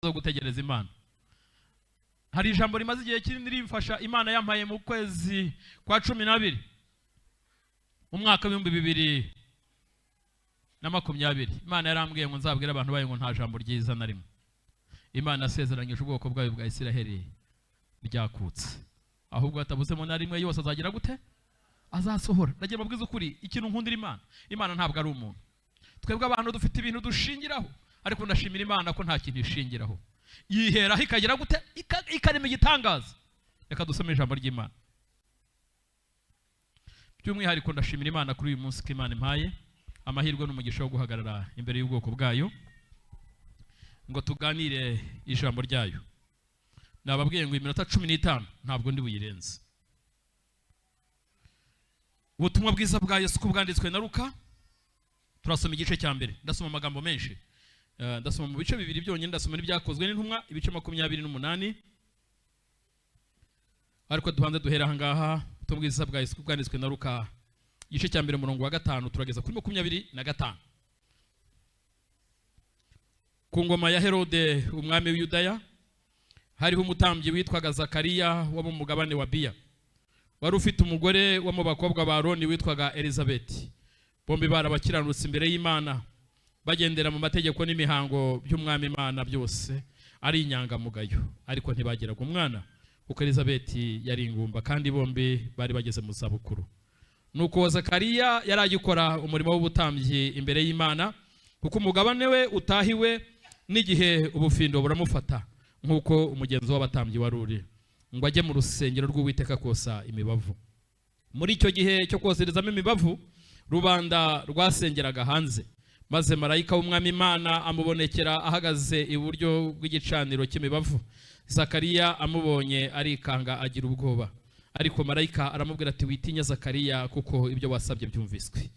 zo gutegereza Imana. Hari ijambo rimaze igihe kinini rimfasha Imana yampaye mu kwezi kwa 12 mu mwaka wa 2020. Imana yarambwiye ngo nzabwira abantu bayo ngo nta jambo ryiza na rimwe. Imana asezeranyije ubwoko bwayo bwa Isiraheli ryakutse, ahubwo atabuzemo na rimwe yose azagira gute, azasohora. Ndagiye mabwiza ukuri, ikintu nkundira Imana, Imana ntabwo ari umuntu. Twebwe abantu dufite ibintu dushingiraho, ariko ndashimira Imana ko nta kintu ishingiraho. Yiheraho ikagira gute, ikarema igitangaza. Reka dusome ijambo ry'Imana. By'umwihariko ndashimira Imana kuri uyu munsi ko Imana impaye amahirwe n'umugisha wo guhagarara imbere y'ubwoko bwayo ngo tuganire ijambo ryayo. Nababwiye ngo iminota 15 ntabwo ndi buyirenze. Ubutumwa bwiza bwa Yesu ko bwanditswe na Luka, turasoma igice cya mbere. Ndasoma amagambo menshi, ndasoma mu bice bibiri byonyine. Ndasoma n'ibyakozwe n'intumwa ibice 28, ariko duhanze duhera aha ngaha. Ubutumwa bwiza bwa Yesu ko bwanditswe na Luka igice cya mbere umurongo wa 5 turageza kuri 25. Ku ngoma ya Herode umwami w'Yudaya hariho umutambyi witwaga Zakariya wo mu mugabane wa Biya, wari ufite umugore wo mu bakobwa ba Aroni witwaga Elizabeti. Bombi barabakiranutse imbere y'Imana, bagendera mu mategeko n'imihango by'umwami Imana byose ari inyangamugayo, ariko ntibagiraga umwana kuko Elizabeti yari ingumba, kandi bombi bari bageze mu zabukuru. Nuko Zakariya yari agikora umurimo w'ubutambyi imbere y'Imana, kuko umugabane we utahiwe n'igihe ubufindo buramufata, nkuko umugenzo w'abatambyi wari uri, ngo ajye mu rusengero rw'Uwiteka kosa imibavu. Muri icyo gihe cyo koserezamo imibavu, rubanda rwasengeraga hanze, maze marayika w'umwami Imana amubonekera ahagaze iburyo bw'igicaniro cy'imibavu. Zakariya amubonye arikanga agira ubwoba, ariko marayika aramubwira ati witinya Zakariya, kuko ibyo wasabye byumviswe.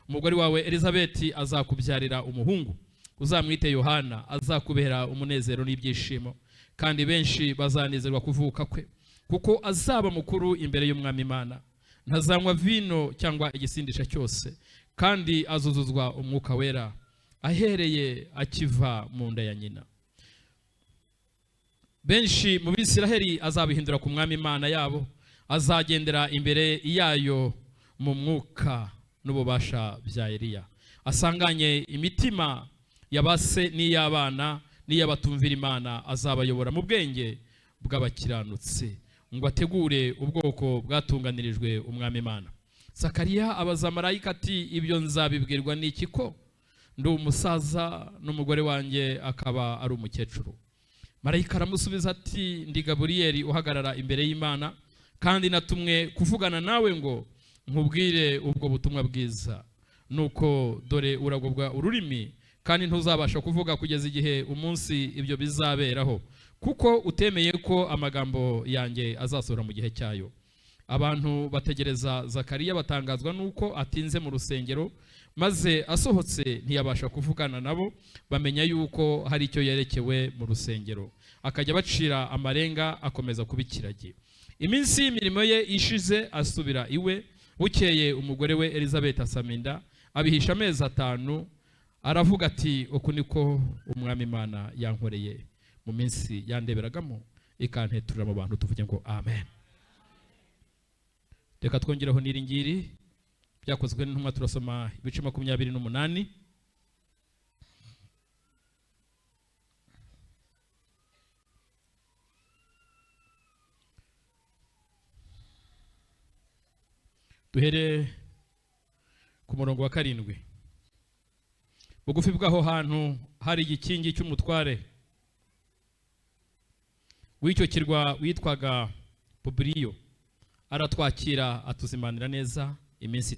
Umugore wawe Elizabeti azakubyarira umuhungu, uzamwite Yohana, azakubera umunezero n'ibyishimo, kandi benshi bazanezerwa kuvuka kwe, kuko azaba mukuru imbere y'umwami Imana. Ntazanywa vino cyangwa igisindisha cyose, kandi azuzuzwa umwuka wera ahereye akiva mu nda ya nyina. Benshi mu Bisiraheli azabihindura ku mwami Imana yabo, azagendera imbere yayo mu mwuka n'ububasha bya Eliya, asanganye imitima yabase n'iy'abana n'iy'abatumvira Imana, azabayobora mu bwenge bw'abakiranutsi, ngo ategure ubwoko bwatunganirijwe umwami Imana. Zakariya abaza marayika ati ibyo nzabibwirwa n'iki ko ndi umusaza n'umugore wanjye akaba ari umukecuru? Marayika aramusubiza ati ndi Gaburiyeli uhagarara imbere y'Imana, kandi natumwe kuvugana nawe ngo nkubwire ubwo butumwa bwiza. Nuko dore uragobwa ururimi, kandi ntuzabasha kuvuga kugeza igihe umunsi ibyo bizaberaho, kuko utemeye ko amagambo yanjye azasohora mu gihe cyayo. Abantu bategereza Zakariya batangazwa nuko atinze mu rusengero, maze asohotse ntiyabasha kuvugana nabo, bamenya yuko hari icyo yerekewe mu rusengero. Akajya bacira amarenga, akomeza kubikiragi. Iminsi y'imirimo ye ishize asubira iwe. Bukeye umugore we Elizabeti asaminda, abihisha amezi 5, aravuga ati uku niko umwami Imana yankoreye mu minsi yandeberagamo, ikanteturira mu bantu. Tuvuge ngo amen. Reka twongeraho niringiri. Byakozwe n'intumwa, turasoma ibice 28. Duhere ku murongo wa 7. Bugufi bw'aho hantu hari igikingi cy'umutware w'icyo kirwa witwaga Publiyo, aratwakira atuzimanira neza iminsi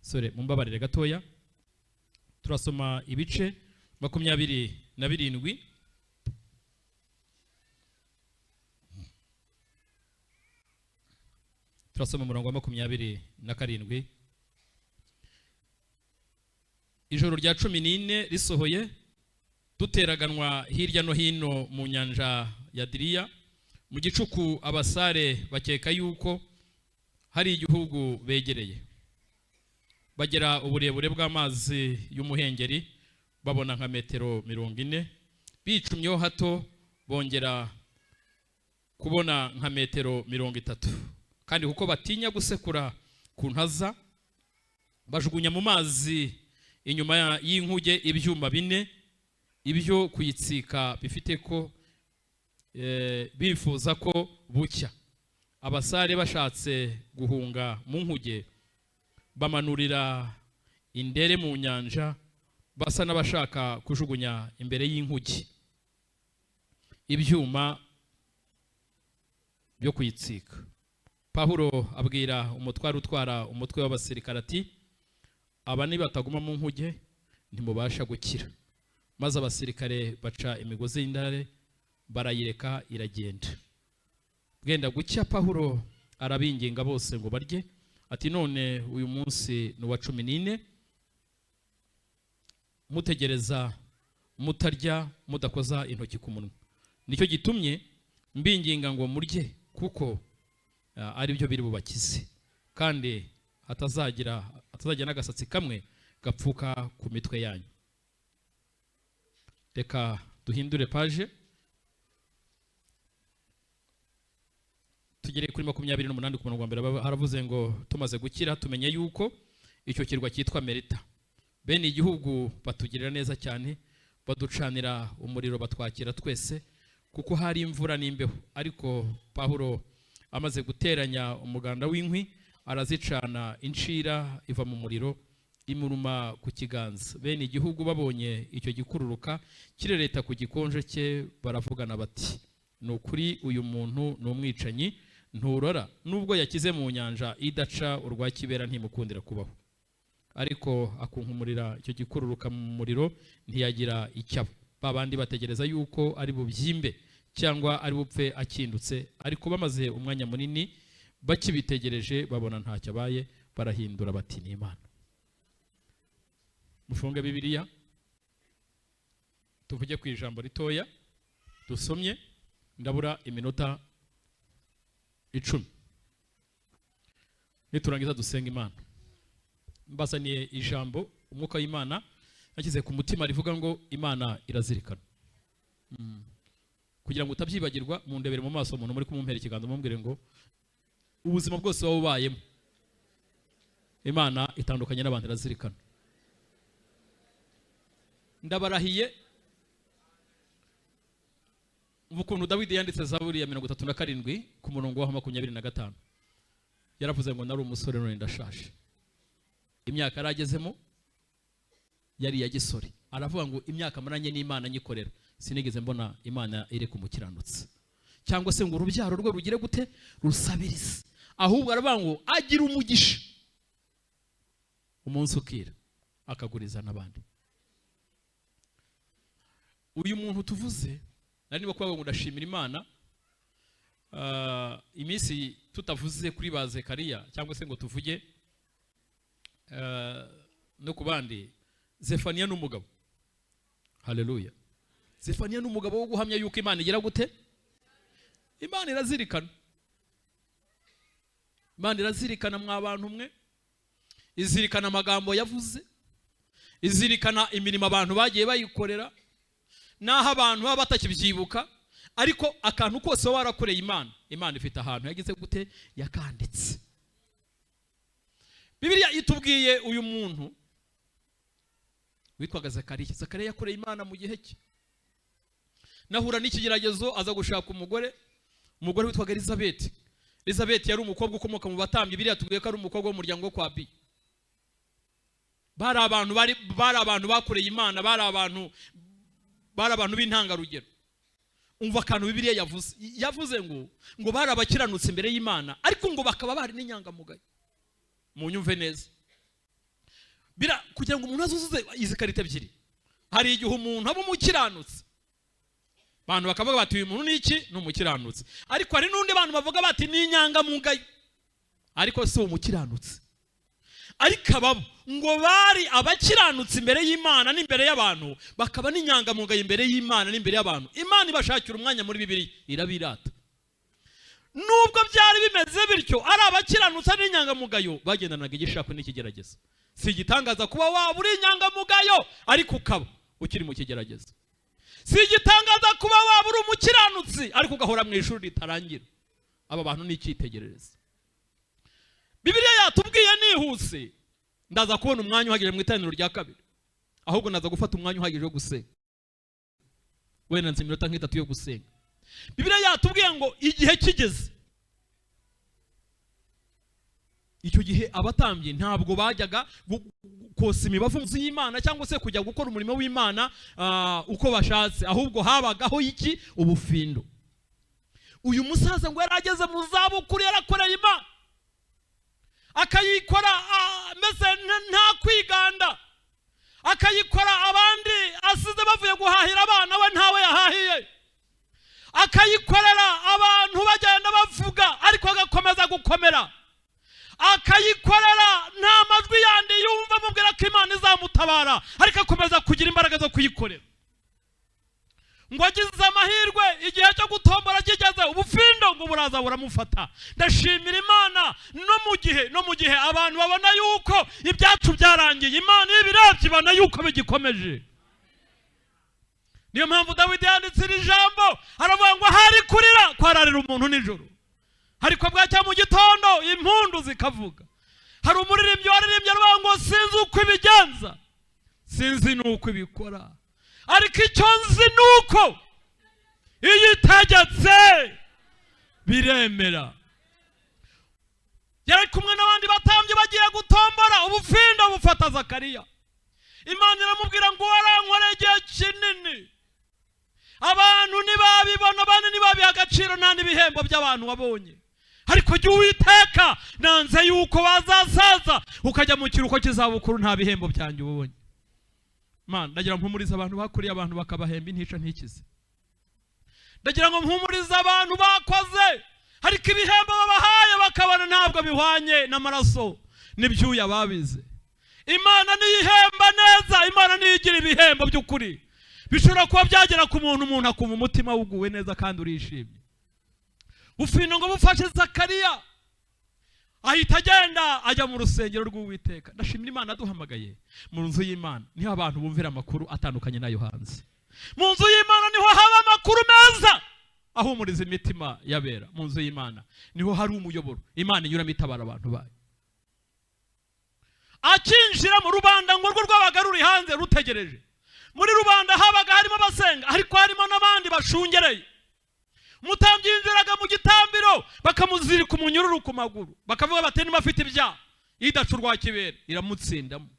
3. Mumbabarire gatoya. Turasoma ibice 27. Turasoma umurongo wa 27. Ijoro rya 14 risohoye, duteraganwa hirya no hino mu nyanja ya Diriya, mu gicuku abasare bakeka yuko hari igihugu begereye. Bagera uburebure bw'amazi y'umuhengeri babona nka metero 40, bicumyeho hato bongera kubona nka metero 30, kandi kuko batinya gusekura ku ntaza bajugunya mu mazi inyuma y'inkuge ibyuma 4 ibyo kuyitsika bifite ko bifuza ko bucya. Abasare bashatse guhunga mu nkuge bamanurira indere mu nyanja basa n'abashaka kujugunya imbere y'inkuge ibyuma byo kuyitsika. Pawulo abwira umutware utwara umutwe w'abasirikare ati aba ni bataguma mu nkuge ntimubasha gukira. Maze abasirikare baca imigozi y'indare barayireka iragenda. Bwenda gucya Pawulo arabinginga bose ngo barye ati none uyu munsi ni wa 14 mutegereza mutarya mudakoza intoki ku munwa. Nicyo gitumye mbinginga ngo murye kuko ari byo biri bubakize kandi hatazagira n'agasatsi kamwe gapfuka ku mitwe yanyu. Reka duhindure page tugere kuri 28 ku murongo wa mbere. Haravuze ngo tumaze gukira tumenye yuko icyo kirwa cyitwa Merita. Bene igihugu batugirira neza cyane, baducanira umuriro batwakira twese kuko hari imvura n'imbeho. Ariko Pawulo amaze guteranya umuganda w'inkwi arazicana, incira iva mu muriro imuruma ku kiganza. Bene igihugu babonye icyo gikururuka kirereta ku gikonje cye baravugana bati nukuri uyu muntu ni umwicanyi nturora, nubwo yakize mu nyanja idaca urwa kibera ntimukundira kubaho. Ariko akunkumurira icyo gikururuka mu muriro ntiyagira icyabo. Babandi bategereza yuko ari bubyimbe cyangwa ari bupfe akindutse, ariko bamaze umwanya munini bakibitegereje babona ntacyo abaye, barahindura bati ni Imana. Mufunge Bibiliya tuvuge ku ijambo ritoya dusomye, ndabura iminota 10 niturangiza dusenga Imana. Mbasaniye ijambo umwuka w'Imana yakize ku mutima rivuga ngo Imana irazirikana. Kugira ngo utabyibagirwa mu ndebere mu maso umuntu muri kumumpera ikiganza mumbwire ngo ubuzima bwose waba ubayemo Imana itandukanye n'abantu irazirikana. Ndabarahiye ukuntu Dawidi yanditse Zaburi ya 37 ku murongo wa 25 yaravuze ngo nari umusore none ndashaje. Imyaka yaragezemo yari ya gisore. Aravuga ngo imyaka maranye n'Imana nyikorera sinigeze mbona Imana iri kumukiranutse cyangwa se ngo urubyaro rwe rugire gute rusabirize, ahubwo aravuga ngo agira umugisha umunsi ukira akaguriza n'abandi. Uyu muntu tuvuze nari niba kuvuga ngo ndashimira Imana iminsi tutavuze kuri ba Zekariya cyangwa se ngo tuvuge no kubandi. Zefaniya n'umugabo, haleluya. Zefaniya n'umugabo wo guhamya yuko Imana igira gute, Imana irazirikana. Imana irazirikana mwa bantu mwe, izirikana amagambo yavuze, izirikana imirimo abantu bagiye bayikorera naho abantu baba batakibyibuka, ariko akantu kose warakoreye Imana, Imana ifite ahantu yagize gute yakanditse. Bibiliya itubwiye uyu muntu witwaga Zakariya. Zakariya yakoreye Imana mu gihe cye. Nahura n'ikigeragezo aza gushaka umugore witwaga Elizabeth. Elizabeth yari umukobwa ukomoka mu batambyi. Bibiliya tubwiye ko ari umukobwa w'umuryango wo kwa Abi. Bari abantu bakoreye Imana, bari abantu b'intangarugero. Umva akantu Bibiliya yavuze ngo bari abakiranutse imbere y'Imana, ariko ngo bakaba bari n'inyangamugayo. Munyumve neza. Kugira ngo umuntu azuzuze izi karite ebyiri, hari igihe umuntu aba umukiranutse abantu bakavuga bati uyu muntu ni iki, ni umukiranutse, ariko hari n'undi bantu bavuga bati ni inyangamugayo ariko si umukiranutse. Ariko ababo ngo bari abakiranutse imbere y'Imana n'imbere y'abantu, bakaba n'inyangamugayo imbere y'Imana n'imbere y'abantu. Imana ibashakira umwanya muri Bibiliya irabirata. Nubwo byari bimeze bityo, ari abakiranutse n'inyangamugayo bagendanaga igishako n'ikigeragezo. Si igitangaza kuba waba uri inyangamugayo ariko ukaba ukiri mu kigeragezo. Si igitangaza kuba waba uri umukiranutsi ariko ugahora mu ishuri ritarangira. Aba bantu ni icyitegererezo. Bibiliya yatubwiye nihuse, ndaza kubona umwanya uhagije mu iteraniro rya kabiri, ahubwo naza gufata umwanya uhagije wo gusenga. Wenda nzi iminota nk'itatu yo gusenga. Bibiliya yatubwiye ngo igihe kigeze, icyo gihe abatambyi ntabwo bajyaga kosa imibavu mu nzu y'Imana cyangwa se kujya gukora umurimo w'Imana uko bashatse, ahubwo habagaho iki? Ubufindo. Uyu musaza ngo yarageze mu zabukuru, yarakoreye Imana akayikora meze nta kwiganda, akayikora abandi asize bavuye guhahira abana we ntawe yahahiye, akayikorera abantu bagenda bavuga ariko agakomeza gukomera, akayikorera nta majwi yandi yumva amubwira ko Imana izamutabara ariko akomeza kugira imbaraga zo kuyikorera. Ngo agize amahirwe igihe cyo gutombora kigeze, ubufindo ngo buraza buramufata. Ndashimira Imana no mu gihe abantu babona yuko ibyacu byarangiye, Imana ibirebye ibona yuko bigikomeje. Niyo mpamvu Dawidi yanditse iri jambo, aravuga ngo hari kurira kwararira umuntu nijoro, ariko bwacya mu gitondo impundu zikavuga. Hari umuririmbyi waririmbye aravuga ngo sinzi uko ibigenza, sinzi nuko ibikora, ariko icyo nzi nuko iyo itegetse biremera. Yari kumwe n'abandi batambyi bagiye gutombora, ubufindo bufata Zakariya. Imana iramubwira ngo warankoreye igihe kinini, abantu ntibabibona, abandi ntibabiha agaciro, nta n'ibihembo by'abantu wabonye, ariko jya Uwiteka nanze yuko wazasaza ukajya mu kiruhuko cy'izabukuru nta bihembo byanjye ubonye. Mana, ndagira mpumuriza abantu bakuriye abantu bakabahemba intica ntikize. Ndagira ngo mpumuriza abantu bakoze ariko ibihembo babahaye bakabana ntabwo bihwanye n'amaraso n'ibyuya babize. Imana niyihemba neza, Imana niyigira ibihembo by'ukuri bishobora kuba byagera ku muntu akumva umutima wuguwe neza kandi urishimye. Ubufindo ngo bufashe Zakariya, ahita agenda ajya mu rusengero rw'Uwiteka. Ndashimira Imana duhamagaye mu nzu y'Imana, niho abantu bumvira amakuru atandukanye nayo hanze. Mu nzu y'Imana niho haba amakuru meza ahumuriza imitima yabera. Mu nzu y'Imana niho hari umuyoboro Imana inyuramo itabara abantu bayo. Akinjira mu rubanda ngo rwo rwabaga ruri hanze rutegereje. Muri rubanda habaga harimo abasenga ariko harimo n'abandi bashungereye. Umutambyi yinjiraga mu gitambiro bakamuzirika umunyururu ku maguru, bakavuga bati niba afite ibyaha idacu rwa kibere iramutsindamo.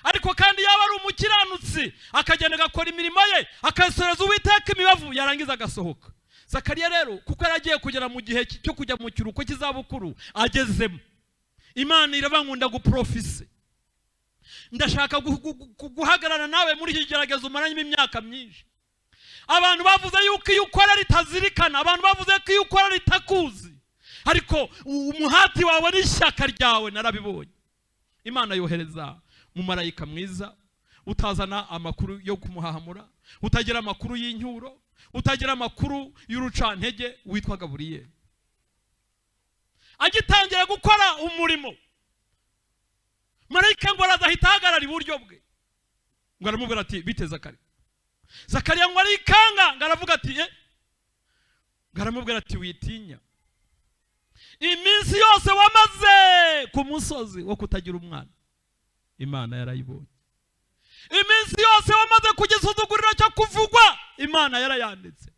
Ariko kandi yaba ari umukiranutsi akagenda agakora imirimo ye akasoreza Uwiteka imibavu, yarangiza agasohoka. Zakariya rero kuko yaragiye kugera mu gihe cyo kujya mu kiruhuko cy'izabukuru agezemo, Imana irabankunda guprofise. Ndashaka guhagarara nawe muri iki gerageza umaranye imyaka myinshi. Abantu bavuze yuko iyo ukora ritazirikana, abantu bavuze ko iyo ukora ritakuzi, ariko umuhati wawe n'ishyaka ryawe narabibonye. Imana yohereza mu marayika mwiza utazana amakuru yo kumuhahamura, utagira amakuru y'incyuro, utagira amakuru y'urucantege, witwa Gaburiyeli. Agitangira gukora umurimo, marayika ngo arazahita ahagarara iburyo bwe, ngo aramubwira ati bite Zakariya. Zakariya ngo arikanga, ngo aravuga ati ngaramubwira ati witinya, iminsi yose wamaze ku musozi wo kutagira umwana Imana yarayibonye. Iminsi yose wamaze kugisuzugurira cyo kuvugwa Imana yarayanditse.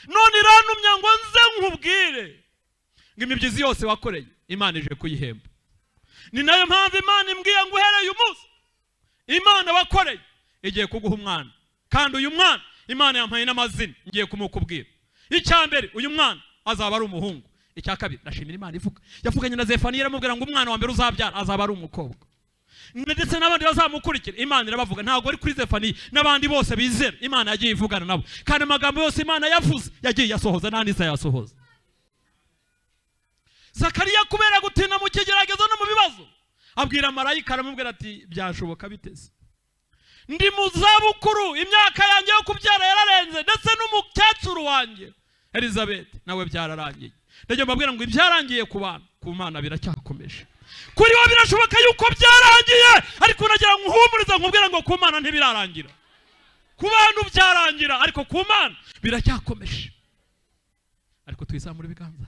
None irantumye ngo nze nkubwire ngo imibyizi yose wakoreye Imana ije kuyihemba. Ni nayo mpamvu Imana imbwiye ngo uhereye umunsi Imana wakoreye igiye kuguha umwana, kandi uyu mwana Imana yampaye n'amazina ngiye kumukubwira. Icyambere, uyu mwana azaba ari umuhungu. Icya kabiri, ndashimira Imana yavuganye na Zefaniya iramubwira ngo umwana wa mbere uzabyara azaba ari umukobwa. Ndetse n'abandi bazamukurikira Imana irabavuga, ntabwo ari kuri Zefaniya, n'abandi bose bizera Imana yagiye ivugana nabo, kandi amagambo yose Imana yavuze yagiye yasohoza n'andi yasohoza. Zakariya kubera gutinda mu kigeragezo no mu bibazo, abwira marayika aramubwira ati byashoboka biteze, ndi mu zabukuru, imyaka yanjye yo kubyara yararenze, ndetse n'umukecuru wanjye Elizabeth nawe byararangiye. Ndagiye mbabwira ngo ibyarangiye ku bantu, ku Mana biracyakomeje. Kuri wo birashoboka yuko byarangiye, ariko nagira ngo uhumurize nkubwira ngo ku Mana ntibirarangira. ku bantu byarangira, ariko ku Mana biracyakomeje. Ariko twizamura ibiganza.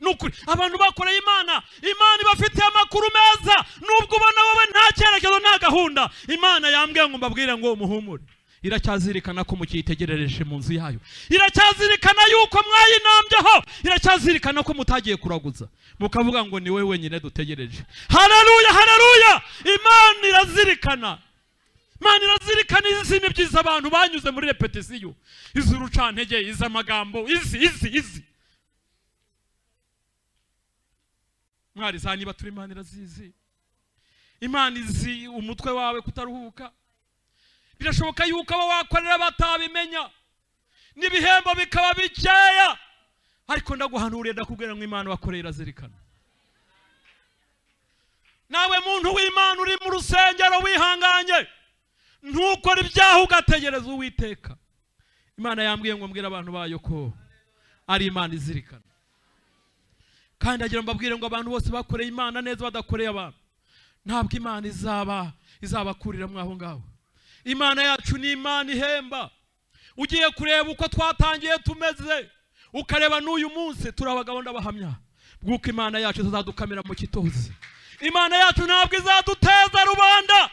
Nukuri abantu bakoreye Imana, Imana ibafitiye amakuru meza. Nubwo ubona wowe nta cyerekezo nta gahunda, Imana yambwiye ngo mbabwire ngo muhumure. Iracyazirikana ko mukitegerereje mu nzu yayo, iracyazirikana yuko mwayinambyeho, iracyazirikana ko mutagiye kuraguza mukavuga ngo ni wewe wenyine dutegereje. Haleluya, haleluya. Imana irazirikana, Imana irazirikana izi n'ibyiza abantu banyuze muri repetisiyo, izi urucantege, izi amagambo, izi mwari za niba turi Imana irazizi. Imana izi umutwe wawe kutaruhuka. Birashoboka yuko abo wakorera batabimenya, n'ibihembo bikaba bikeya, ariko ndaguhanuriye ndakubwira ngo Imana wakorera irazirikana. Nawe muntu w'Imana uri mu rusengero wihanganye, ntukore ibyaha ugategereza Uwiteka. Imana yambwiye ngo mbwira abantu bayo ko ari Imana izirikana. Kandi agira mbabwire ngo abantu bose bakoreye Imana neza badakoreye abantu, ntabwo Imana izabakurira mwaho ngaho. Imana yacu ni Imana ihemba. Ugiye kureba uko twatangiye tumeze, ukareba n'uyu munsi turabagabo ndabahamya bw'uko Imana yacu izadukamira mu kitozi. Imana yacu ntabwo izaduteza rubanda.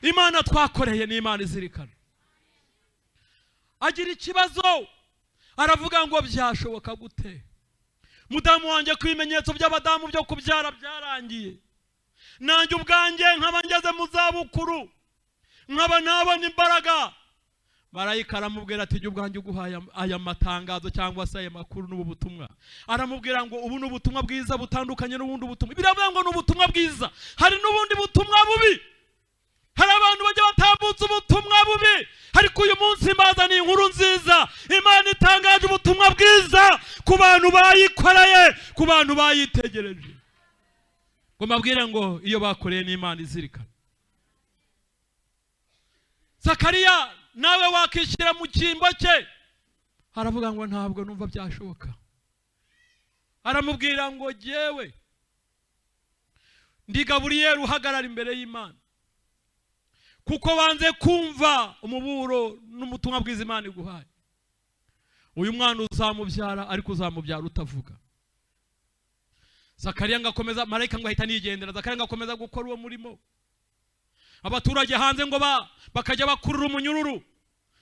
Imana twakoreye ni Imana izirikana. Agira ikibazo aravuga ngo byashoboka gute mudamu wanjye ku bimenyetso by'abadamu byo kubyara byarangiye, nanjye ubwanjye nkaba ngeze mu zabukuru, nkaba nabona imbaraga. Marayika aramubwira ati jya ubwanjye uguhaye aya matangazo cyangwa se aya makuru n'ubu butumwa. Aramubwira ngo ubu n'ubutumwa bwiza butandukanye n'ubundi butumwa. Biravuga ngo n'ubutumwa bwiza, hari n'ubundi butumwa bubi. Hari abantu bajya batambutsa ubutumwa bubi, ariko uyu munsi mbazaniye inkuru nziza. Imana itangaje ubutumwa bwiza ku bantu bayikoreye, ku bantu bayitegereje. Ngo mbabwire ngo iyo bakoreye ni Imana izirikana. Zakariya nawe wakishyira mu cyimbo cye, aravuga ngo ntabwo numva byashoboka. Aramubwira ngo jyewe ndi Gaburiyeli uhagarara imbere y'Imana, kuko wanze kumva umuburo n'umutumwa bwiza Imana iguhaye. Uyu mwana uzamubyara, ariko uzamubyara utavuga. Zakariya ngakomeza, marayika ngo ahita nigendera. Zakariya ngakomeza gukora uwo murimo. Abaturage hanze ngo bakajya bakurura umunyururu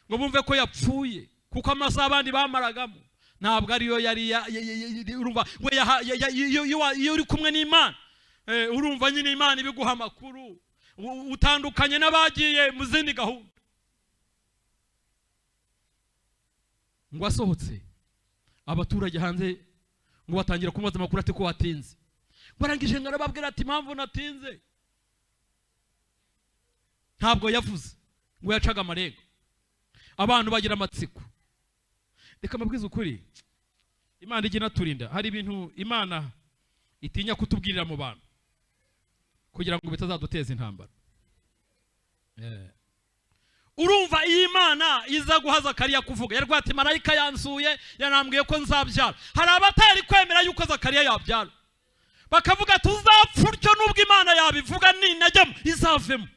ngo bumve ko yapfuye, kuko amasaha abandi bamaragamo ntabwo ariyo yari urumva ngo iyo uri kumwe n'Imana urumva nyine Imana ibiguha amakuru utandukanye n'abagiye mu zindi gahunda. Ngo asohotse abaturage hanze ngo batangira kumubaza amakuru ati ko watinze. Barangije ngo arababwira ati impamvu natinze ntabwo yavuze, ngo yacaga amarenga. Abantu bagira amatsiko. Reka mbabwize ukuri, Imana ijya inaturinda. Hari ibintu Imana itinya kutubwirira mu bantu kugira ngo bitazaduteza intambara. Urumva iyi Imana iza guha Zakariya kuvuga, yarwa ati marayika yansuye yanambwiye ko nzabyara. Hari abatari kwemera yuko Zakariya yabyara, bakavuga tuzapfa utyo nubwo Imana yabivuga ninajyamo izavemo.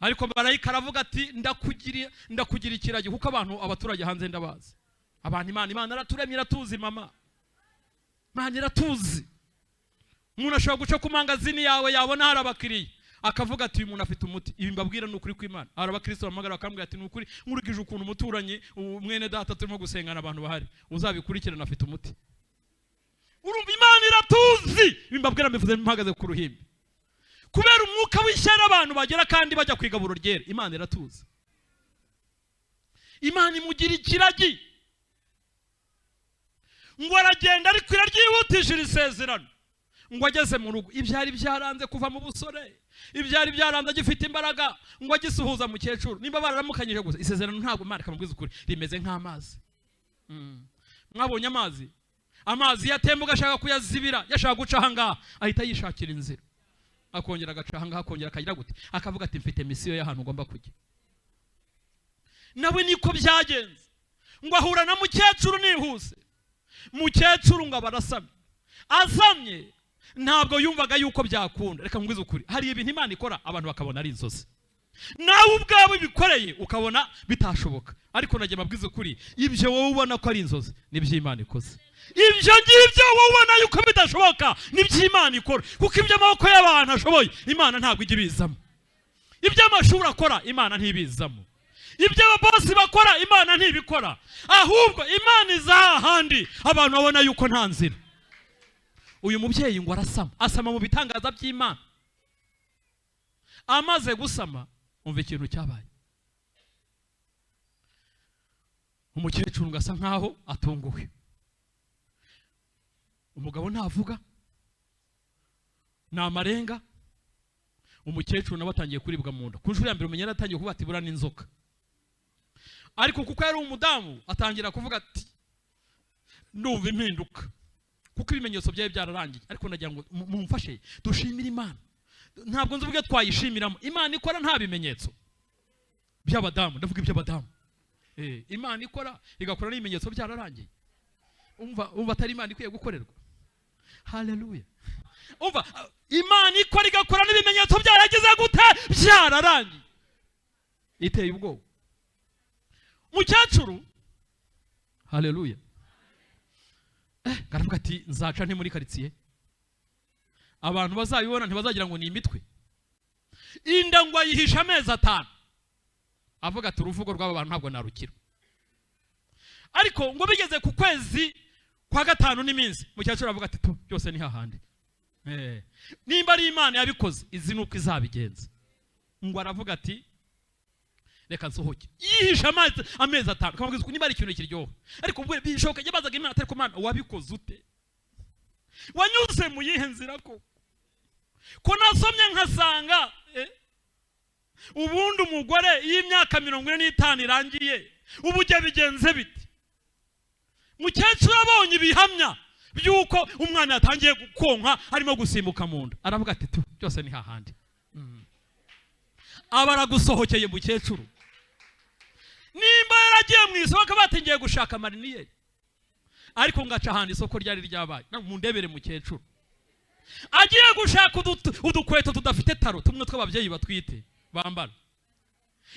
Ariko marayika aravuga ati ndakugira ikiragi, kuko abaturage hanze ndabazi. Abantu Imana araturemye, iratuzi mama. Imana iratuzi. Umuntu ashobora guca ku mangazini yawe yabona hari abakiriya akavuga ati uyu muntu afite umuti. Ibi mbabwira ni ukuri kw'Imana. Hari abakristo bamagara bakambwira ati ni ukuri nkurikije ukuntu umuturanyi mwene data turimo gusengana abantu bahari uzabikurikirana afite umuti. Urumva Imana iratuzi. Ibi mbabwira mbivuze mpagaze ku ruhimbi. Kubera umwuka w'ishyari abantu bagera kandi bajya ku igaburo ryera. Imana iratuzi. Imana imugira ikiragi. Ngo aragenda ariko iraryihutishira isezerano. Ngo ageze mu rugo ibyari byaranze kuva mu busore, ibyari byaranze agifite imbaraga, ngo agisuhuza mukecuru. Nimba bararamukanyije gusa isezerano ntabwo Imana ikamubwiza ukuri, rimeze nk'amazi. Mwabonye amazi yatemba agashaka kuyazibira, yashaka guca ahangaha ahita yishakira inzira, akongera agaca ahangaha, akongera akagira gute, akavuga ati mfite misiyo y'ahantu ugomba kujya. Nawe niko byagenze. Ngo ahura na mukecuru nihuse. Mukecuru ngo abarasamye, asamye ntabwo yumvaga yuko byakunda. Reka ngwize ukuri, hari ibintu Imana ikora abantu bakabona ari inzozi. nawe ubwawe bikoreye ukabona bitashoboka, ariko nagiye mabwiza ukuri, ibyo wowe ubona ko ari inzozi n'iby'Imana ikoze. Ibyo ngibyo wowe ubona yuko bidashoboka n'iby'Imana ikora, kuko ibyo amaboko y'abantu ashoboye Imana ntabwo ijya ibizamo. Ibyo amashuri akora Imana ntibizamo, ibyo ababosi bakora Imana ntibikora, ahubwo Imana izahandi abantu babona yuko nta nzira. Uyu mubyeyi ngo asama mu bitangaza by'Imana. Amaze gusama, umva ikintu cyabaye. Umukecuru ngasa nkaho atunguwe. Umugabo ntavuga, n'amarenga. Umukecuru nawe atangiye kuribwa mu nda. Ku nshuro ya mbere umenyera atangiye kuvuga ati bura n'inzoka. Ariko kuko yari umudamu atangira kuvuga ati ndumva impinduka, kuko ibimenyetso byawe byararangiye. Ariko nagira ngo mumfashe dushimire Imana. Ntabwo nzi ubwe twayishimiramo. Imana ikora nta bimenyetso by'abadamu, ndavuga iby'abadamu. Imana ikora igakora n'ibimenyetso byararangiye. Umva atari Imana ikwiye gukorerwa. Haleluya. Umva Imana ikora igakora n'ibimenyetso byaragize gute? Byararangiye. Iteye ubwoba. Mukecuru, haleluya, garavuga ati nzaca nti muri karitsiye, abantu bazabibona ntibazagira ngo ni imitwe. Inda ngo ayihisha amezi 5. Avuga ati uruvugo rw'aba bantu ntabwo narukira. Ariko ngo bigeze ku kwezi kwa 5 n'iminsi, mukecuru avuga ati byose ni hahandi. Nimba ari Imana yabikoze izi nuko izabigenza. Ngo aravuga ati reka nsohoke. Yihisha amezi 5. Kamubwiza niba ari ikintu kiryoha. Ariko ubwo bishoboka yabazaga Imana atari ko Mana wabikoze ute? Wanyuze mu yihe nzira ko nasomye nkasanga ubundi umugore y'imyaka 45 irangiye ubujye bigenze biti. Mukecuru abonye ibihamya byuko umwana yatangiye gukonka harimo gusimbuka mu nda, aravuga ati byose ni hahandi. Abaragusohokeye mukecuru. Nimba yaragiye mu isoko batingiye gushaka mariniyeri, ariko ngaca ahandi isoko ryari ryabaye. Mundebere mukecuru agiye gushaka udukweto tudafite taro, tumwe tw'ababyeyi batwite bambara.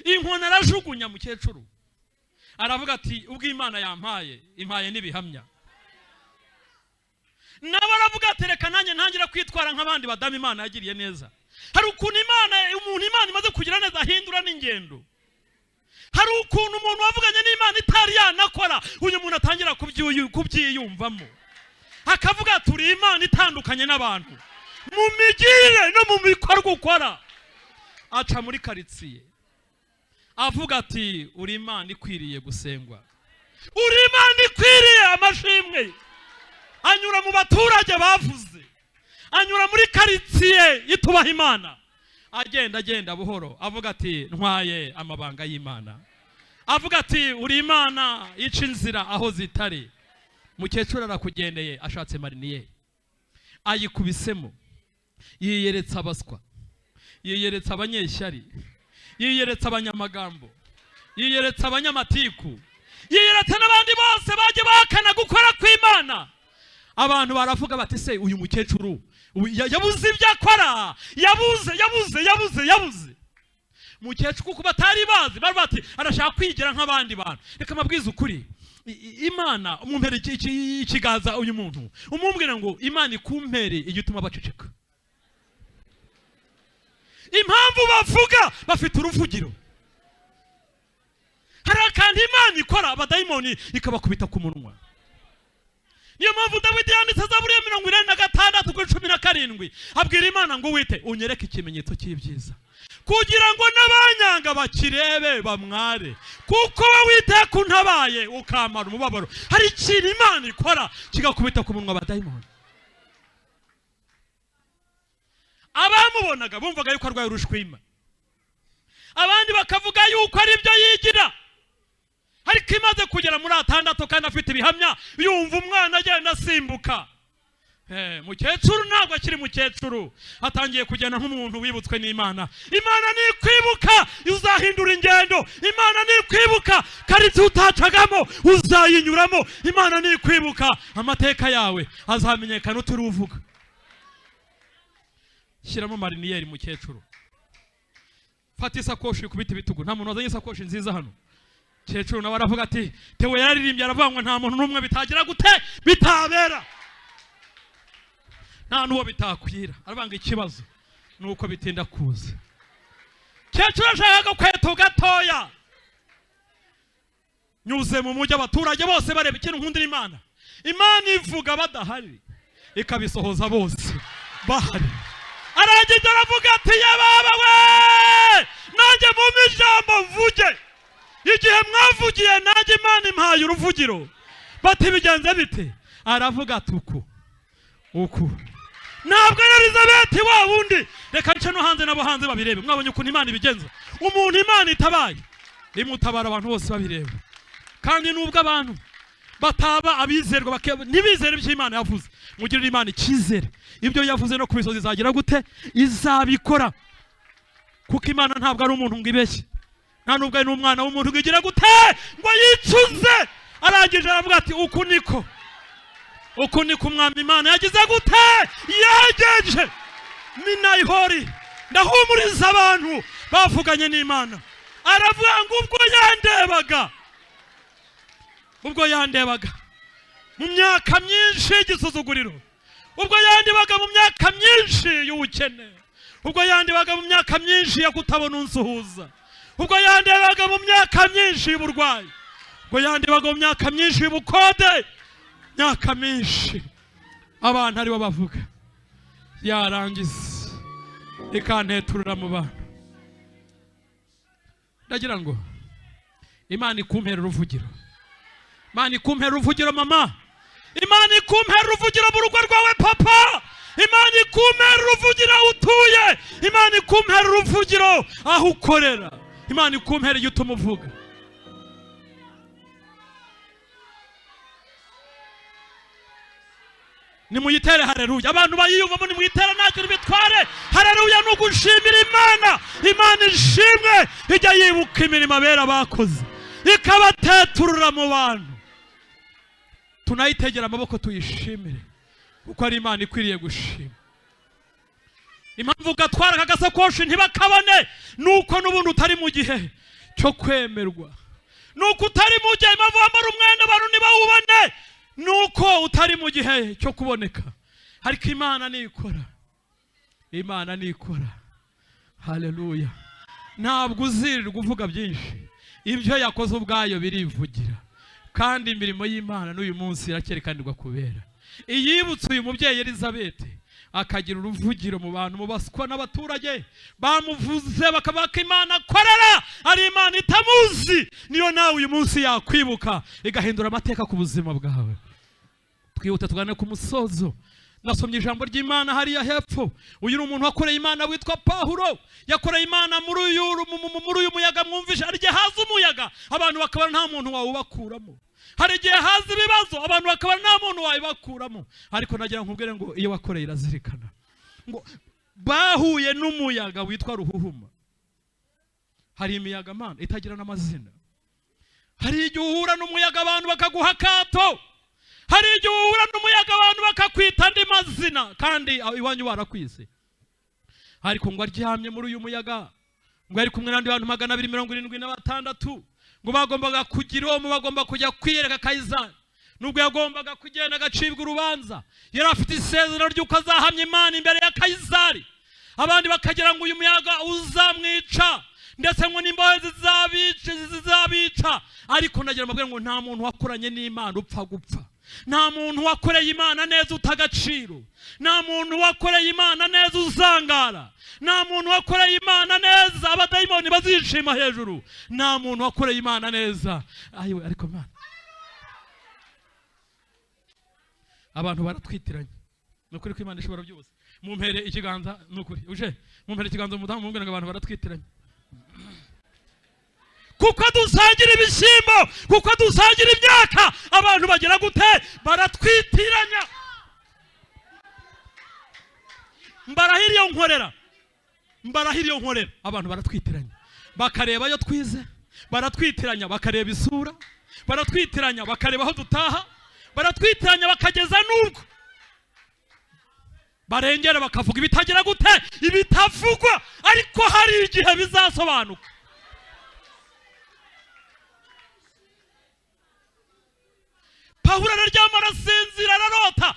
Inkona arajugunya mukecuru, aravuga ati ubwo Imana yampaye impaye n'ibihamya. Nabo aravuga ati reka nanjye ntangira kwitwara nk'abandi badamu Imana yagiriye neza. Hari ukuntu umuntu Imana imaze kugira neza ahindura n'ingendo. Hari ukuntu umuntu wavuganye n'Imana itari yanakora, uyu muntu atangira kubyiyumvamo, akavuga turi Imana itandukanye n'abantu mu migire no mu bikorwa ukora. Aca muri karitsiye avuga ati uri Imana ikwiriye gusengwa, uri Imana ikwiriye amashimwe. Anyura mu baturage bavuze, anyura muri karitsiye itubaha Imana, agenda buhoro avuga ati ntwaye amabanga y'Imana. Avuga ati uri Imana ica inzira aho zitari. Mukecuru arakugendeye ashatse mariniyeri, ayikubisemo, yiyeretse abaswa, yiyeretse abanyeshyari, yiyeretse abanyamagambo, yiyeretse abanyamatiku, yiyeretse n'abandi bose baje bahakana gukora kw'Imana. Abantu baravuga bati se uyu mukecuru yabuze ibyo akora, yabuze. Mukecuru kuko batari bazi bari bati arashaka kwigira nk'abandi bantu. Reka mabwiza ukuri, Imana umumpere ikigaza uyu muntu, umumbwira ngo Imana ikumpere igituma baceceka. Impamvu bavuga bafite uruvugiro. Hari akandi Imana ikora abadayimoni ikabakubita ku munwa. Niyo mpamvu Dawidi yanditse Zaburi ya 46:17 abwira Imana ngo wite unyereke ikimenyetso cy'ibyiza, kugira ngo n'abanyanga bakirebe bamware, kuko wite kuntabaye ukamara umubabaro. Hari ikintu Imana ikora kigakubita ku munwa abadayimoni. Abamubonaga bumvaga yuko arwaye urushwima, abandi bakavuga yuko ari byo yigira. Ariko imaze kugera muri 6 kandi afite ibihamya, yumva umwana agenda asimbuka. Mukecuru ntabwo akiri mukecuru, atangiye kugenda nk'umuntu wibutswe n'Imana. Imana ni kwibuka uzahindura ingendo, Imana ni kwibuka karitsiye utacagamo uzayinyuramo, Imana ni kwibuka amateka yawe azamenyekana utari uvuga. Shyiramo mariniyeri mukecuru. fata isakoshi kubita ibitugu. Nta muntu wazanye isakoshi nziza hano. Kecuru nawe aravuga ati Theo yararirimbye aravuga ngo nta muntu n'umwe bitagira gute bitabera. Nta nuwo bitakwira. Aravuga ngo ikibazo nuko bitinda kuza. Kecuru ashaka kweto gatoya. Nyuze mu mujyi abaturage bose bareba ikintu nkundira Imana. Imana ivuga badahari ikabisohoza bose bahari. Aragenda aravuga ati yababa we nanjye mu mijambo mvuge. Igihe mwavugiye nanjye Imana impaye uruvugiro. Bati bigenze bite? Aravuga ati uku ntabwo Elizabeth wa wundi. Reka nce no hanze nabo hanze babirebe. Mwabonye ukuntu Imana ibigenza. Umuntu Imana itabaye imutabara abantu bose babireba. Kandi nubwo abantu bataba abizerwa nibizere ibyo Imana yavuze, mugirira Imana ikizere. Ibyo yavuze no kubisoza izagira gute izabikora. Kuko Imana ntabwo ari umuntu ngibeshye. Nta nubwo ari umwana w'umuntu ngigira gute ngo yicuze. Arangije aravuga ati uku niko umwami Imana yagize gute yageje. Minayihori ndahumuriza abantu bavuganye n'Imana. Aravuga ngo ubwo yandebaga mu myaka myinshi y'igisuzuguriro, ubwo yandebaga mu myaka myinshi y'ubukene, ubwo yandebaga mu myaka myinshi yo kutabona unsuhuza, ubwo yandebaga mu myaka myinshi y'uburwayi, ubwo yandebaga mu myaka myinshi y'ubukode, myaka myinshi abantu aribo bavuga, yarangiza ikanteturura mu bantu. Ndagira ngo Imana ikumpera uruvugiro. Imana ikumpera uruvugiro mama. Imana ikumpera uruvugiro mu rugo rwawe papa. Imana ikumpera uruvugiro aho utuye. Imana ikumpera uruvugiro aho ukorera. Imana ikumpera iyo utuma uvuga. Nimuyitere haleluya. Abantu bayiyumvamo nimuyitere ntacyo bitware. Haleluya no gushimira Imana. Imana ishimwe ijya yibuka imirimo abera bakoze ikabateturura mu bantu. Tunayitegera amaboko tuyishimire kuko ari Imana ikwiriye gushima. Impamvu gatwara kagasakoshi ntibakabone nuko n'ubundi utari mu gihe cyo kwemerwa, nuko utari mu gihe impamvu wambara umwenda abantu ntibawubone nuko utari mu gihe cyo kuboneka. Ariko Imana nikora, Imana nikora. Haleluya. Ntabwo uzirirwa uvuga byinshi, ibyo yakoze ubwayo birivugira. Kandi imirimo y'Imana n'uyu munsi irakerekanirwa kubera. Iyibutse uyu mubyeyi Elizabeth akagira uruvugiro mu bantu, mu baswa n'abaturage bamuvuze bakabaka Imana akorera ari Imana itamuzi, niyo nawe uyu munsi yakwibuka igahindura amateka ku buzima bwawe. Twihute tugane ku musozo. Nasomye ijambo ry'Imana hariya hepfo. Uyu ni umuntu wakoreye Imana witwa Pawulo. Yakoreye Imana muri uyu muyaga. Mwumvishe hari igihe haza umuyaga abantu bakabona nta muntu wawubakuramo. Hari igihe haza ibibazo abantu bakabona nta muntu wabibakuramo. Ariko nagira nkubwire ngo iyo wakoreye irazirikana. Ngo bahuye n'umuyaga witwa ruhuhuma. Hari imiyaga Mana itagira n'amazina. Hari igihe uhura n'umuyaga abantu bakaguha akato. Hari igihe uhura n'umuyaga abantu bakakwita andi mazina kandi iwanyu barakwise. Ariko ngo aryamye muri uyu muyaga, ngo ari kumwe n'abandi bantu 276 ngo bagombaga kugira uwo bagomba kujya kwiyereka Kayizari. Nubwo yagombaga kugenda agacibwa urubanza, yari afite isezerano ry'uko azahamya Imana imbere ya Kayizari. Abandi bakagira ngo uyu muyaga uzamwica ndetse ngo n'imbohe zizabica. Ariko nagira mbabwira ngo nta muntu wakoranye n'Imana upfa gupfa. Nta muntu wakoreye Imana neza utagaciro. Nta muntu wakoreye Imana neza uzangara. Nta muntu wakoreye Imana neza abadayimoni bazishima hejuru. Nta muntu wakoreye Imana neza. Ayiwe ariko Mana abantu baratwitiranye. Nukuri ko Imana ishobora byose. Mumpere ikiganza nukuri. Uje mumpere ikiganza umudamu mumbwira ngo abantu baratwitiranye. Kuko dusangira ibishyimbo, kuko dusangira imyaka, abantu bagira gute baratwitiranya. Mbarahiriyo nkorera abantu baratwitiranya. Bakareba yo twize, baratwitiranya bakareba isura, baratwitiranya bakareba aho dutaha, baratwitiranya bakageza nubwo barengera bakavuga ibitagira gute, ibitavugwa, ariko hari igihe bizasobanuka. Pawulo araryama arasinzira ararota,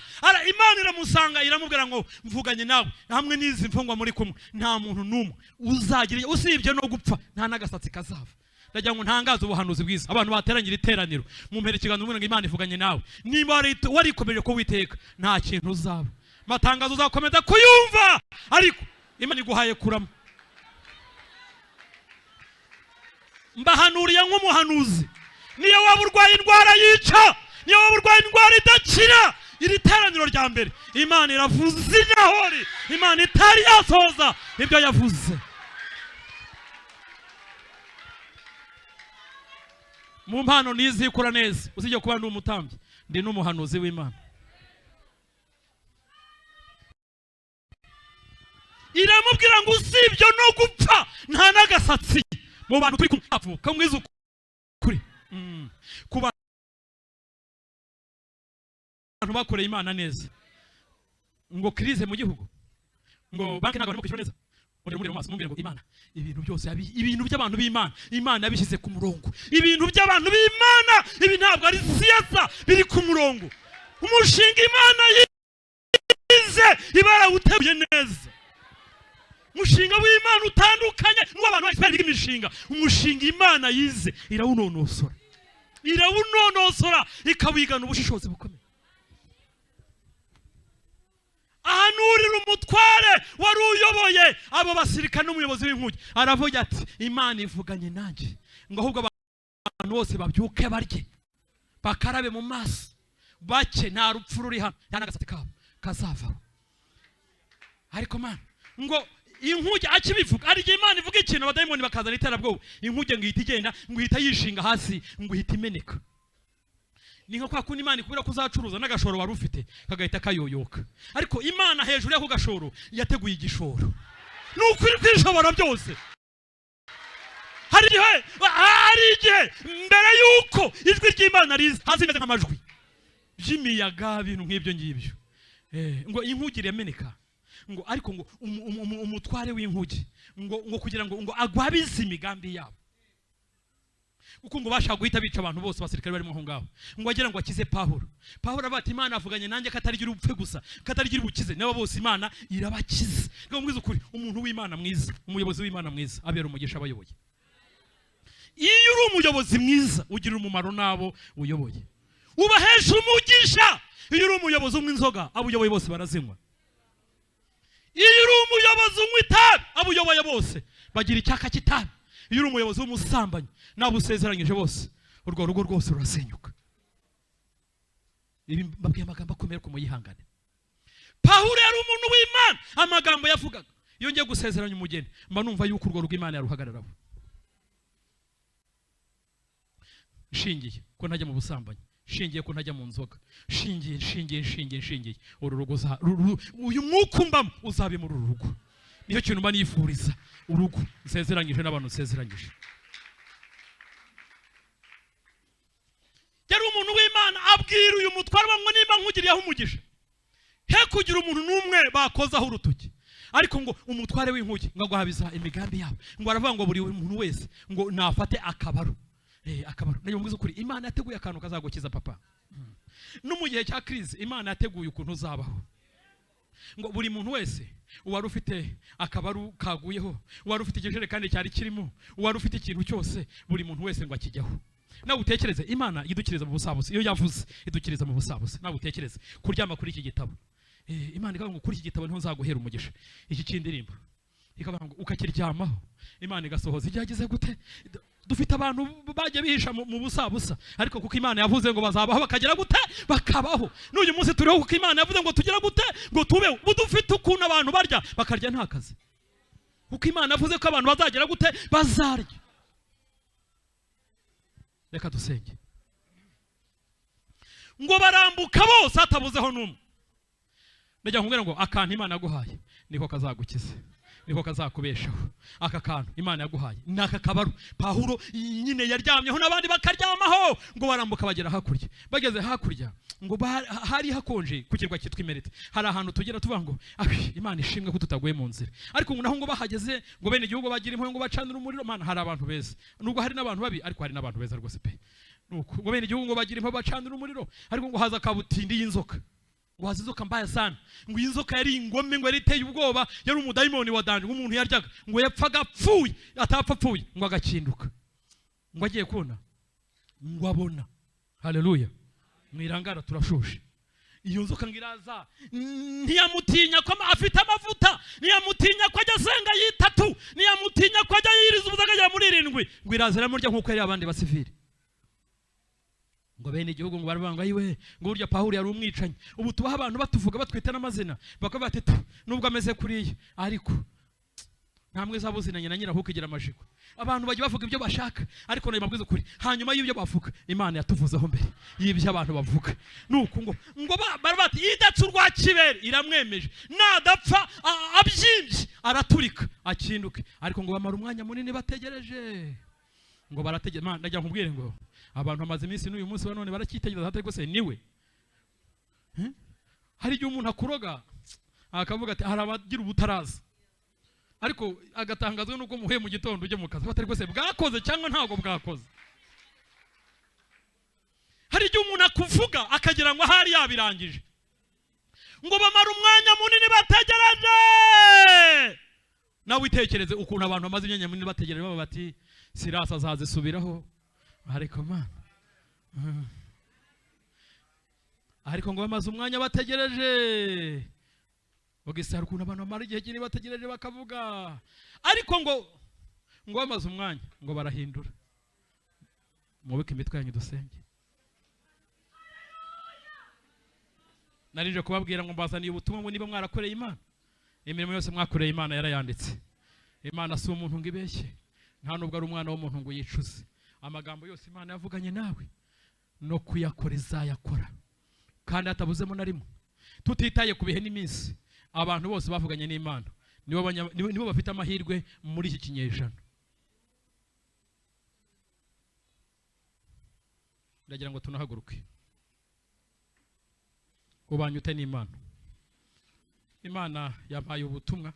Imana iramusanga iramubwira ngo mvuganye nawe hamwe n'izi mfungwa muri kumwe nta muntu n'umwe uzagira usibye no gupfa, nta n'agasatsi kazava. Ndagira ngo ntangaze ubuhanuzi bwiza abantu bateranyira iteraniro mu mpera ikiganiro ngo Imana ivuganye nawe, niba warikomeje ko Uwiteka nta kintu uzaba, matangazo uzakomeza kuyumva, ariko Imana iguhaye kurama. Mbahanuriye nk'umuhanuzi, niyo waba urwaye indwara yica, niyo waba urwaye indwara idakira, iri teraniro rya mbere Imana iravuze inyahori, Imana itari yasohoza ibyo yavuze. Mu mpano nizikura neza, usijye kuba n'umutambyi, ndi n'umuhanuzi w'Imana. Iramubwira ngo usibye no gupfa nta n'agasatsi mu bantu turi kumwe mwiza ukuri. Ku bantu bakoreye Imana neza, ngo krize mu gihugu, ngo banki ntabwo barimo kwishyura neza, muri maso mumbwire ngo Imana ibintu byose ibintu by'abantu b'Imana Imana yabishyize ku murongo. Ibintu by'abantu b'Imana ibi ntabwo ari siyasa, biri ku murongo. Umushinga Imana yize ibara utebuye neza, umushinga w'Imana utandukanye n'abantu bagiye imishinga. Umushinga Imana yize irawunonosora, ikawigana ubushishozi bukomeye. Ahanurira umutware wari uyoboye abo basirikare n'umuyobozi w'inkuge, aravuga ati Imana ivuganye nanjye ngo ahubwo abantu bose babyuke barye bakarabe mu maso bake, nta rupfu ruri hano, nta n'agasatsi kabo kazavaho. Ariko Mana ngo inkuge akibivuga, ari igihe Imana ivuga ikintu abadayimoni bakazana iterabwoba, inkuge ngo ihita igenda, ngo ihita yishinga hasi, ngo ihita imeneka. Ni nko kwa kundi Imana ikubwira ko uzacuruza n'agashoro wari ufite kagahita kayoyoka, ariko Imana hejuru y'ako gashoro yateguye igishoro. Ni ukuri kwishobora byose. Hari igihe mbere y'uko ijwi ry'Imana riza hasi imeze nk'amajwi by'imiyaga, ibintu nk'ibyo ngibyo, ngo inkuge irameneka, ngo ariko ngo umutware w'inkuge ngo kugira ngo agwabize imigambi yabo, kuko ngo bashaka guhita bica abantu bose basirikare barimo aho ngaho, ngo agira ngo akize Pawulo. Pawulo abati Imana avuganye nanjye katarigira ubupfe gusa, katarigira ubukize, nabo bose Imana irabakiza. Ngo mwiza ukuri, umuntu w'Imana mwiza, umuyobozi w'Imana mwiza abera umugisha abayoboye. Iyo uri umuyobozi mwiza ugira umumaro nabo uyoboye, ubahesha umugisha. Iyo uri umuyobozi w'inzoga, abuyoboye bose barazinywa. Iyo uri umuyobozi w'itabi, abuyoboye bose bagira icyaka cy'itabi. Iyo uri umuyobozi w'umusambanyi nabo usezeranyije bose, urwo rugo rwose rurasenyuka. Ibi mbabwiye amagambo akomeye ko muyihangane. Pawulo yari umuntu w'Imana, amagambo yavugaga iyo ngiye gusezeranya umugeni mba numva yuko urwo rugo Imana yaruhagararaho. Shingiye ko ntajya mu busambanyi, shingiye ko ntajya mu nzoga, shingiye uru rugo uyu mwuka umbamo uzabe muri uru rugo. Niyo kintu mba nifuriza urugo nsezeranyije n'abantu nsezeranyije. Yari umuntu w'Imana, abwira uyu mutware ngo nimba nkugiriyeho umugisha he kugira umuntu n'umwe bakozaho urutoki, ariko ngo umutware w'inkuge ngo agwabiza imigambi yabo, ngo aravuga ngo buri muntu wese ngo nafate akabaro. Akabaro nayo mwiza ukuri, Imana yateguye akantu kazagukiza papa. No mu gihe cya krize Imana yateguye ukuntu uzabaho, ngo buri muntu wese uwari ufite akabaru kaguyeho, uwari ufite ikijerekani cyari kirimo, uwari ufite ikintu cyose, buri muntu wese ngo akijyaho. Nawe utekereze Imana idukiriza mu busabusa, iyo yavuze idukiriza mu busabusa. Nawe utekereze kuryama kuri iki gitabo, Imana ikavuga ngo kuri iki gitabo niho nzaguhera umugisha. Iki cy'indirimbo ikavuga ngo ukakiryamaho, Imana igasohoza ibyagize gute. Dufite abantu bagiye bihisha mu busabusa, ariko kuko Imana yavuze ngo bazabaho bakagera gute, bakabaho. N'uyu munsi turiho kuko Imana yavuze ngo tugera gute, ngo tubeho. Budufite ukuntu abantu barya bakarya nta kazi, kuko Imana yavuze ko abantu bazagera gute, bazarya. Reka dusenge. Ngo barambuka bose hatabuzeho n'umwe. Ndagira nkubwira ngo akantu Imana yaguhaye niko kazagukiza. niko kazakubeshaho. Aka kantu Imana yaguhaye naka kabaru. Pawulo nyine yaryamyeho n'abandi bakaryamaho ngo barambuka bagera hakurya. Bageze hakurya ngo hari hakonje ku kirwa cyitwa Imerete. Hari ahantu tugera tuvuga ngo Imana ishimwe ko tutaguye mu nzira. Ariko ngo naho ngo bahageze ngo bene igihugu bagira impuhwe ngo bacanira umuriro. Mana, hari abantu beza nubwo hari n'abantu babi, ariko hari n'abantu beza rwose pe. Nuko ngo bene igihugu ngo bagira impuhwe bacanira umuriro, ariko ngo haza kabutindi y'inzoka. Wazi inzoka mbaya sana, ngo inzoka yari ingome, ngo yari iteye ubwoba, yari umudayimoni wa danje, umuntu yaryaga ngo yapfaga apfuye, atapfa apfuye ngo agakinduka, ngo agiye kubona ngo abona. Haleluya, mwirangara turashushe. Iyo nzoka ngiraza ntiyamutinya ko afite amavuta, ntiyamutinya ko ajya asenga yitatu, ntiyamutinya ko ajya yiriza ubuzaga ajya muri 7, ngo irazira murya nkuko yari abandi basivili. Ngo bene igihugu ngo barabanga yiwe ngo urya Pawulo yari umwicanyi. Ubu tubaha abantu batuvuga batwita n'amazina bakavuga ati nubwo ameze kuriye ariko ntamwe zabuzinanye na nyiraho kugira amajiko. Abantu bajya bavuga ibyo bashaka, ariko nayo mabwiza ukuri. Hanyuma y'ibyo bavuga Imana yatuvuzeho mbere y'ibyo abantu bavuga. Nuko ngo barabati idatse urwa kibere iramwemeje, nadapfa abyimbye araturika akinduke. Ariko ngo bamara umwanya munini bategereje, ngo barategereje. Imana najya nkubwire ngo abantu bamaze iminsi n'uyu munsi wa none baracyitegereza hatari gose niwe. Hari igihe umuntu akuroga akavuga ati hari abagira ubutaraza, ariko agatangazwa nuko muhuye mu gitondo uje mu kazi batari gose bwakoze cyangwa ntago bwakoze. Hari igihe umuntu akuvuga akagira ngo ahari yabirangije, ngo bamara umwanya munini bategereje. Nawe itekereze ukuntu abantu bamaze imyanya munini bategereje baba bati Sirasa azazisubiraho. Ariko Mana, ariko ngo bamaze umwanya bategereje. Ugisara ukuntu abantu bamara igihe kinini bategereje bakavuga, ariko ngo bamaze umwanya ngo barahindura. Mubike imitwe yanyu dusenge. Narije kubabwira ngo mbazaniye ubutumwa ngo niba mwarakoreye Imana, imirimo yose mwakoreye Imana yarayanditse. Imana si umuntu ngo ibeshye, nta nubwo ari umwana w'umuntu ngo yicuze. Amagambo yose Imana yavuganye nawe no kuyakora izayakora, kandi hatabuzemo na rimwe. Tutitaye ku bihe n'iminsi, abantu bose bavuganye n'Imana nibo bafite amahirwe muri iki kinyejana. Ndagira ngo tunahaguruke. Ubanyute n'Imana. Imana yampaye ubutumwa